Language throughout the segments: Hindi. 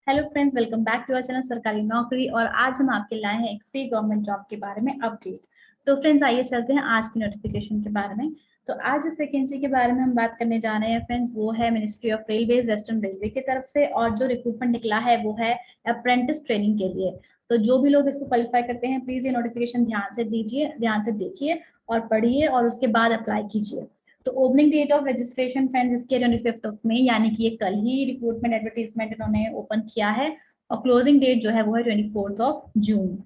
Hello friends, welcome back to our channel Sarkari Naukri. और आज हम आपके लाए हैं एक फ्री गवर्नमेंट जॉब के बारे में अपडेट। तो फ्रेंड्स आइए चलते हैं आज की नोटिफिकेशन के बारे में। तो आज इस वैकेंसी के बारे में हम बात करने जा रहे हैं फ्रेंड्स, वो है ministry of railways western railway की तरफ से। और जो रिक्रूटमेंट निकला है वो है अप्रेंटिस ट्रेनिंग के लिए। तो जो भी लोग इसको क्वालिफाई करते हैं प्लीज ये नोटिफिकेशन ध्यान से दीजिए, ध्यान से देखिए और पढ़िए और उसके बाद अप्लाई कीजिए। तो opening date of registration friends इसके 25 ऑफ मई, यानी कि ये कल ही रिक्रूटमेंट एडवर्टीजमेंट इन्होंने ओपन किया है। और क्लोजिंग डेट जो है वो है 24 ऑफ जून।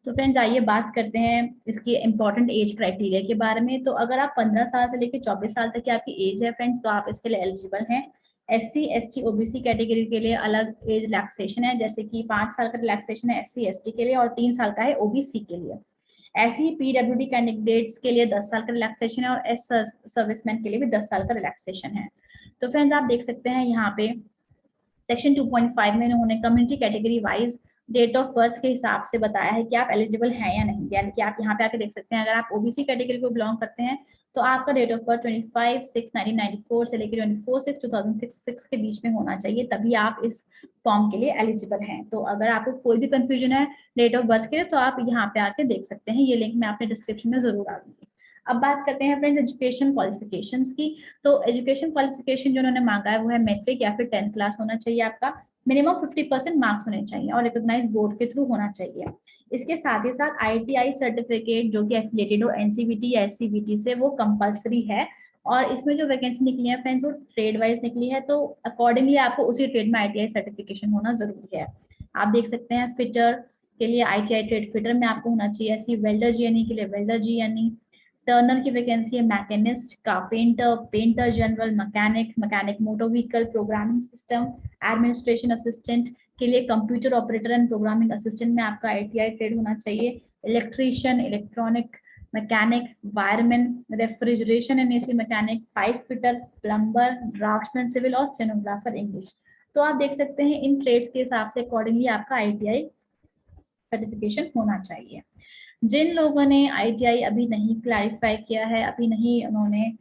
तो फ्रेंड्स आइए बात करते हैं इसकी इंपॉर्टेंट एज क्राइटेरिया के बारे में। तो अगर आप 15 साल से लेकर 24 साल तक की आपकी एज है फ्रेंड्स, तो आप इसके लिए एलिजिबल हैं। SC ST OBC कैटेगरी के लिए अलग एज रिलैक्सेशन है, जैसे कि 5 साल का रिलैक्सेशन है SC ST के लिए और 3 साल का है OBC के लिए। ऐसे ही PWD कैंडिडेट्स के लिए 10 साल का रिलैक्सेशन है और एस सर्विसमैन के लिए भी 10 साल का रिलैक्सेशन है। तो फ्रेंड्स आप देख सकते हैं यहाँ पे सेक्शन 2.5 में इन्होंने community category wise date of birth के हिसाब से बताया है कि आप एलिजिबल हैं या नहीं। यानी कि आप यहाँ पे आके देख सकते हैं, अगर आप OBC कैटेगरी को बिलोंग करते हैं तो आपका डेट ऑफ बर्थ 25/6/1994 से लेकर 24/6/2006 के बीच में होना चाहिए, तभी आप इस फॉर्म के लिए एलिजिबल हैं। तो अगर आपको कोई भी कंफ्यूजन है डेट ऑफ बर्थ के, तो आप यहाँ पे आके देख सकते हैं। ये लिंक मैं आपने डिस्क्रिप्शन में जरूर डाल दूंगी। अब बात करते हैं फ्रेंड्स एजुकेशन क्वालिफिकेशंस की। तो एजुकेशन क्वालिफिकेशन जो उन्होंने मांगा है वो है मैट्रिक या फिर 10th क्लास होना चाहिए आपका। मिनिमम 50% मार्क्स होने चाहिए और रिकॉग्नाइज बोर्ड के थ्रू होना चाहिए। इसके साथ ही साथ ITI सर्टिफिकेट जो कि एफिलिएटेड हो NCVT या SCVT से, वो कंपलसरी है। और इसमें जो वैकेंसी निकली है फ्रेंड्स वो ट्रेड वाइज निकली है, तो अकॉर्डिंगली आपको उसी ट्रेड में ITI सर्टिफिकेशन होना जरूरी है। आप देख सकते हैं फिटर के लिए ITI ट्रेड फिटर में आपको होना चाहिए, ऐसी वेल्डर GNE के लिए वेल्डर GNE। टर्नर की वैकेंसी है machinist, carpenter, painter general, mechanic, mechanic motor vehicle, programming system, administration assistant के लिए computer operator and programming assistant में आपका ITI ट्रेड होना चाहिए। Electrician, electronic mechanic, wireman, refrigeration and AC mechanic, pipe fitter, plumber, draftsman civil और स्टेनोग्राफर इंग्लिश। तो आप देख सकते हैं इन ट्रेड्स के हिसाब से अकॉर्डिंगली आपका ITI सर्टिफिकेशन होना चाहिए। जिन लोगों ने ITI अभी नहीं क्लैरिफाई किया है, अभी नहीं उन्होंने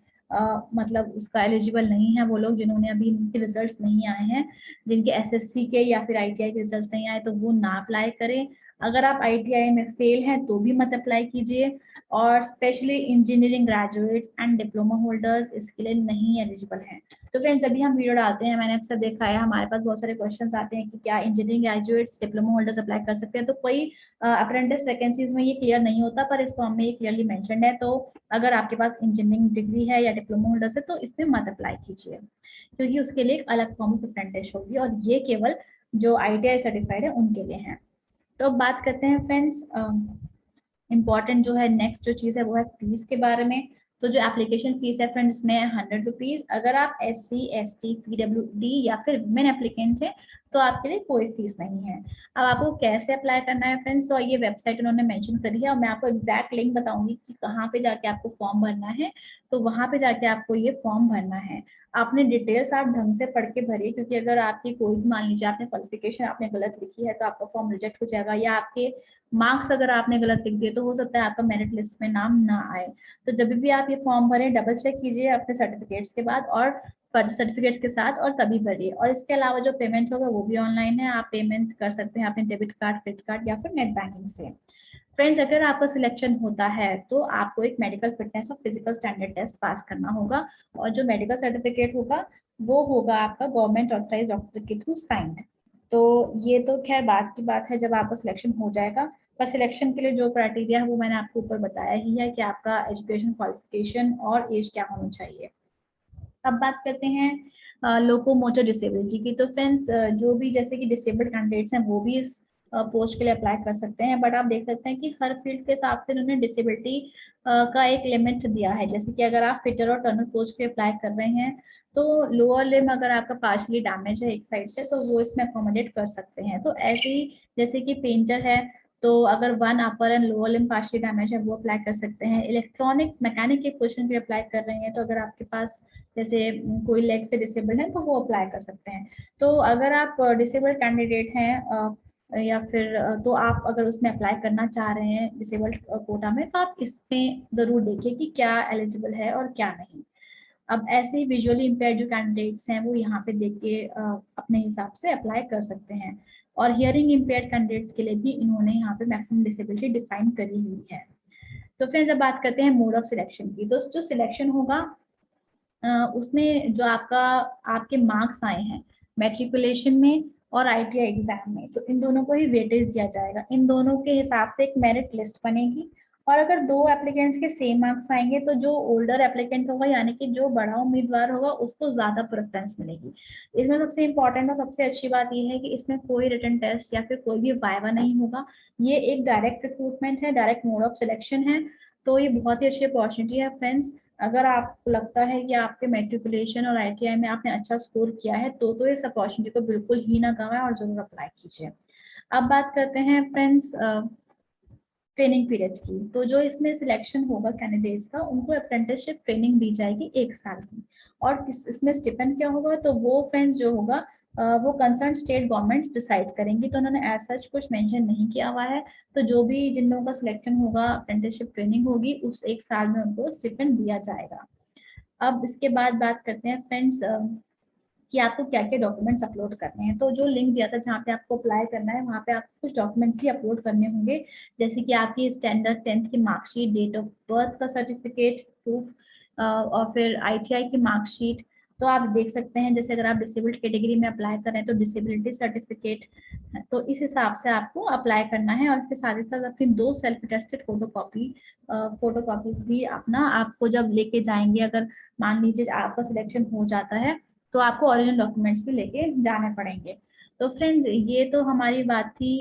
मतलब उसका एलिजिबल नहीं है, वो लोग जिन्होंने अभी उनके रिजल्ट्स नहीं आए हैं, जिनके SSC के या फिर ITI के रिजल्ट्स नहीं आए, तो वो ना अप्लाई करें। अगर आप ITI में फेल हैं तो भी मत अप्लाई कीजिए। और specially engineering graduates and diploma holders इसके लिए नहीं एलिजिबल हैं। तो फ्रेंड्स अभी हम वीडियो डालते हैं, मैंने अक्सर देखा है हमारे पास बहुत सारे क्वेश्चंस आते हैं कि क्या engineering graduates diploma holders apply कर सकते हैं। तो कोई अप्रेंटिस वैकेंसीज में ये क्लियर नहीं होता, पर इस फॉर्म में ये क्लियरली मेंशन्ड है। तो अगर आपके पास इंजीनियरिंग डिग्री है या डिप्लोमा होल्डर्स है तो इसमें मत अप्लाई कीजिए, क्योंकि उसके लिए एक अलग फॉर्म ऑफ अप्रेंटिस होगी और ये केवल जो ITI सर्टिफाइड है उनके लिए है। तो अब बात करते हैं फ्रेंड्स इम्पॉर्टेंट जो है नेक्स्ट जो चीज़ है वो है फीस के बारे में। तो जो एप्लीकेशन फीस है फ्रेंड्स इसमें 100 रुपीज़। अगर आप SC ST PWD या फिर वुमेन एप्लीकेंट है तो आपके लिए कोई फीस नहीं है। अब आपको कैसे अप्लाई करना है फ्रेंड्स, तो ये वेबसाइट उन्होंने मेंशन करी है और मैं आपको एग्जैक्ट लिंक बताऊंगी कि कहाँ पे जाके आपको फॉर्म भरना है। तो वहां पे जाके आपको ये फॉर्म भरना है। आपने डिटेल्स आप ढंग से पढ़ के भरिए, क्योंकि अगर आपकी कोई भी मान लीजिए आपने क्वालिफिकेशन आपने गलत लिखी है तो आपका फॉर्म रिजेक्ट हो जाएगा, या आपके मार्क्स अगर आपने गलत लिख दिए तो हो सकता है आपका मेरिट लिस्ट में नाम ना आए। तो जब भी आप ये फॉर्म भरें डबल चेक कीजिए अपने सर्टिफिकेट्स के बाद और सर्टिफिकेट्स के साथ, और तभी भरिए। और इसके अलावा जो पेमेंट होगा वो भी ऑनलाइन है, आप पेमेंट कर सकते हैं अपने डेबिट कार्ड, क्रेडिट कार्ड या फिर नेट बैंकिंग से। फ्रेंड्स अगर आपका सिलेक्शन होता है तो आपको एक मेडिकल फिटनेस और फिजिकल स्टैंडर्ड टेस्ट पास करना होगा, और जो मेडिकल सर्टिफिकेट होगा वो होगा आपका गवर्नमेंट ऑथराइज डॉक्टर के थ्रू साइंड। तो ये तो खैर बात की बात है जब आपका सिलेक्शन हो जाएगा, पर सिलेक्शन के लिए जो क्राइटेरिया है वो मैंने आपको ऊपर बताया ही है कि आपका एजुकेशन क्वालिफिकेशन और एज क्या होनी चाहिए। अब बात करते हैं लोकोमोटर डिसेबिलिटी की। तो फ्रेंड्स जो भी जैसे कि डिसेबल्ड कैंडिडेट्स हैं वो भी इस पोस्ट के लिए अप्लाई कर सकते हैं, बट आप देख सकते हैं कि हर फील्ड के हिसाब से उन्होंने डिसेबिलिटी का एक लिमिट दिया है। जैसे कि अगर आप फिटर और टर्नर पोस्ट पे अप्लाई कर रहे हैं तो लोअर लिम अगर आपका पार्शली डैमेज है एक साइड से तो वो इसमें अकोमोडेट कर सकते हैं। तो ऐसे ही जैसे कि पेंटर है तो अगर one upper and lower limb partially damage है वो अप्लाई कर सकते हैं। इलेक्ट्रॉनिक मैकेनिक के पोजीशन पे अप्लाई कर रहे हैं तो अगर आपके पास जैसे कोई लेग से डिसेबल्ड है तो वो अप्लाई कर सकते हैं। तो अगर आप डिसेबल्ड कैंडिडेट हैं या फिर तो आप अगर उसमें अप्लाई करना चाह रहे हैं डिसेबल्ड कोटा में, तो आप इसमें जरूर देखिए कि क्या एलिजिबल है और क्या नहीं। अब ऐसे ही विजुअली इम्पेयर्ड जो कैंडिडेट्स हैं वो यहाँ पे देख के अपने हिसाब से अप्लाई कर सकते हैं। और हियरिंग इम्पेयर्ड कैंडिडेट्स के लिए भी इन्होंने यहाँ पे मैक्सिमम डिसेबिलिटी डिफाइन करी हुई है। तो फ्रेंड्स अब बात करते हैं मोड ऑफ सिलेक्शन की। तो जो सिलेक्शन होगा उसमें जो आपके मार्क्स आए हैं मैट्रिकुलेशन में और आईटीआई एग्जाम में, तो इन दोनों को ही वेटेज दिया जाएगा। इन दोनों के हिसाब से एक मेरिट लिस्ट बनेगी, और अगर दो एप्लीकेंट्स के सेम मार्क्स आएंगे तो जो ओल्डर एप्लीकेंट होगा यानी कि जो बड़ा उम्मीदवार होगा उसको ज्यादा प्रेफरेंस मिलेगी। इसमें सबसे इंपॉर्टेंट और सबसे अच्छी बात यह है कि इसमें कोई रिटन टेस्ट या फिर कोई भी वाइवा नहीं होगा। ये एक डायरेक्ट रिक्रूटमेंट है, डायरेक्ट मोड ऑफ सिलेक्शन है। तो ये बहुत ही अच्छी अपॉर्चुनिटी है फ्रेंड्स। अगर आपको लगता है कि आपके मेट्रिकुलेशन और आईटीआई में आपने अच्छा स्कोर किया है तो इस अपॉर्चुनिटी को बिल्कुल ही ना गंवाएं और जरूर अप्लाई कीजिए। अब बात करते हैं फ्रेंड्स ट्रेनिंग पीरियड की। तो जो इसमें सिलेक्शन होगा कैंडिडेट्स का, उनको अप्रेंटिसशिप ट्रेनिंग दी जाएगी 1 साल की। और इसमें स्टिपेंड क्या होगा, तो वो फ्रेंड्स जो होगा वो कंसर्न स्टेट गवर्नमेंट डिसाइड करेंगी। तो उन्होंने एज सच कुछ मेंशन नहीं किया हुआ है। तो जो भी जिन लोगों का सिलेक्शन होगा, अप्रेंटिसशिप ट्रेनिंग होगी, उस 1 साल में उनको स्टिपेंड दिया जाएगा। अब इसके बाद बात करते हैं फ्रेंड्स कि आपको क्या क्या डॉक्यूमेंट्स अपलोड करने हैं। तो जो लिंक दिया था जहाँ पे आपको अप्लाई करना है, वहाँ पे आपको कुछ डॉक्यूमेंट्स भी अपलोड करने होंगे, जैसे कि आपकी स्टैंडर्ड 10th की मार्कशीट, डेट ऑफ बर्थ का सर्टिफिकेट प्रूफ, और फिर आईटीआई की मार्कशीट। तो आप देख सकते हैं जैसे अगर आप डिसेबल्ड कैटेगरी में अप्लाई कर रहे हैं तो डिसेबिलिटी सर्टिफिकेट, तो इस हिसाब से आपको अप्लाई करना है। और इसके साथ ही साथ अपनी 2 सेल्फ अटेस्टेड फोटोकॉपीज भी अपना आपको जब लेके जाएंगे, अगर मान लीजिए आपका सिलेक्शन हो जाता है तो आपको ओरिजिनल डॉक्यूमेंट्स भी लेके जाने पड़ेंगे। तो फ्रेंड्स ये तो हमारी बात थी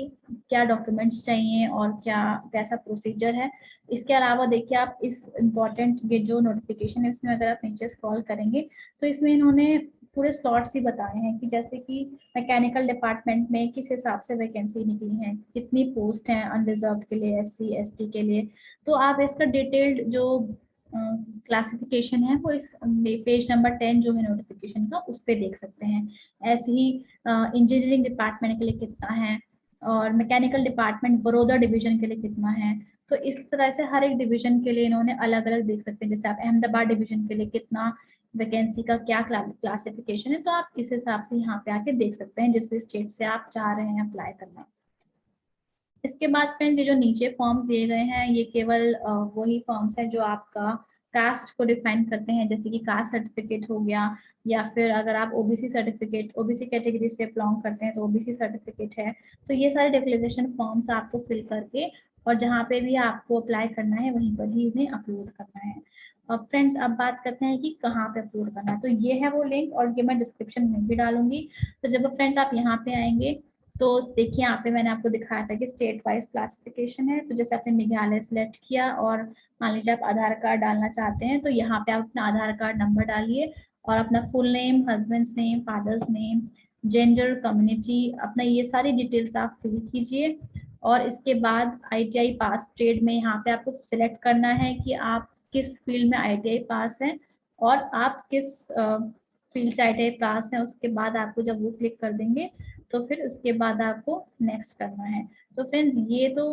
क्या डॉक्यूमेंट्स चाहिए और क्या कैसा प्रोसीजर है। इसके अलावा देखिए आप इस इम्पोर्टेंट ये जो नोटिफिकेशन है इसमें अगर आप नीचे स्क्रॉल करेंगे तो इसमें इन्होंने पूरे स्लॉट्स ही बताए हैं कि जैसे कि मैकेनिकल डिपार्टमेंट में किस हिसाब से वैकेंसी निकली है, कितनी पोस्ट हैं अनरिजर्व के लिए, एससी एसटी के लिए। तो आप इसका डिटेल्ड जो क्लासिफिकेशन है वो इस पेज नंबर 10 जो है नोटिफिकेशन का, उस पर देख सकते हैं। ऐसे ही इंजीनियरिंग डिपार्टमेंट के लिए कितना है और मैकेनिकल डिपार्टमेंट बड़ौदा डिवीजन के लिए कितना है। तो इस तरह से हर एक डिवीजन के लिए इन्होंने अलग अलग देख सकते हैं। जैसे आप अहमदाबाद डिवीजन के लिए कितना वैकेंसी का क्या क्लासिफिकेशन है, तो आप इस हिसाब से यहाँ पे आके देख सकते हैं जिस भी स्टेट से आप चाह रहे हैं अप्लाई करना। इसके बाद फ्रेंड्स ये जो नीचे फॉर्म्स दिए गए हैं ये केवल वही फॉर्म्स हैं जो आपका कास्ट को डिफाइन करते हैं, जैसे कि कास्ट सर्टिफिकेट हो गया, या फिर अगर आप ओबीसी सर्टिफिकेट, ओबीसी कैटेगरी से बिलोंग करते हैं तो ओबीसी सर्टिफिकेट है। तो ये सारे डिक्लेरेशन फॉर्म्स आपको फिल करके और जहाँ पे भी आपको अप्लाई करना है वहीं पर ही इन्हें अपलोड करना है। अब फ्रेंड्स अब बात करते हैं कि कहाँ पे अपलोड करना है। तो ये है वो लिंक और ये मैं डिस्क्रिप्शन में भी डालूंगी। तो जब फ्रेंड्स आप यहाँ पे आएंगे तो देखिए यहाँ पे मैंने आपको दिखाया था कि स्टेट वाइज क्लासिफिकेशन है। तो जैसे आपने मेघालय सेलेक्ट किया और मान लीजिए आप आधार कार्ड डालना चाहते हैं तो यहाँ पे आप अपना आधार कार्ड नंबर डालिए और अपना full name, husband's name, father's name, gender, community, अपना ये सारी डिटेल्स आप फिल कीजिए। और इसके बाद आईटीआई पास ट्रेड में यहाँ पे आपको सिलेक्ट करना है कि आप किस फील्ड में आईटीआई पास हैं और आप किस फील्ड से आईटीआई पास हैं। उसके बाद आपको जब वो क्लिक कर देंगे तो फिर उसके बाद आपको नेक्स्ट करना है। तो फ्रेंड्स ये तो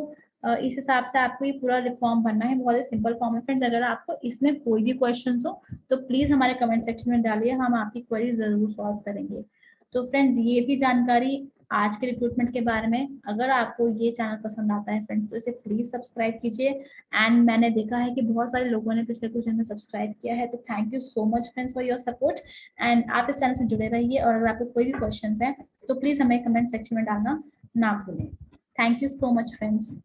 इस हिसाब से आपको ये पूरा फॉर्म भरना है, बहुत ही सिंपल फॉर्म है फ्रेंड्स। अगर आपको इसमें कोई भी क्वेश्चन हो तो प्लीज हमारे कमेंट सेक्शन में डालिए, हम आपकी क्वेरी जरूर सॉल्व करेंगे। तो फ्रेंड्स ये थी जानकारी आज के रिक्रूटमेंट के बारे में। अगर आपको ये चैनल पसंद आता है फ्रेंड्स तो इसे प्लीज सब्सक्राइब कीजिए। एंड मैंने देखा है कि बहुत सारे लोगों ने पिछले कुछ दिन में सब्सक्राइब किया है, तो thank you so much friends for your support. And आप इस चैनल से जुड़े रहिए और अगर आपको कोई भी क्वेश्चन है तो प्लीज हमें कमेंट सेक्शन में डालना ना भूलें। Thank you so much friends.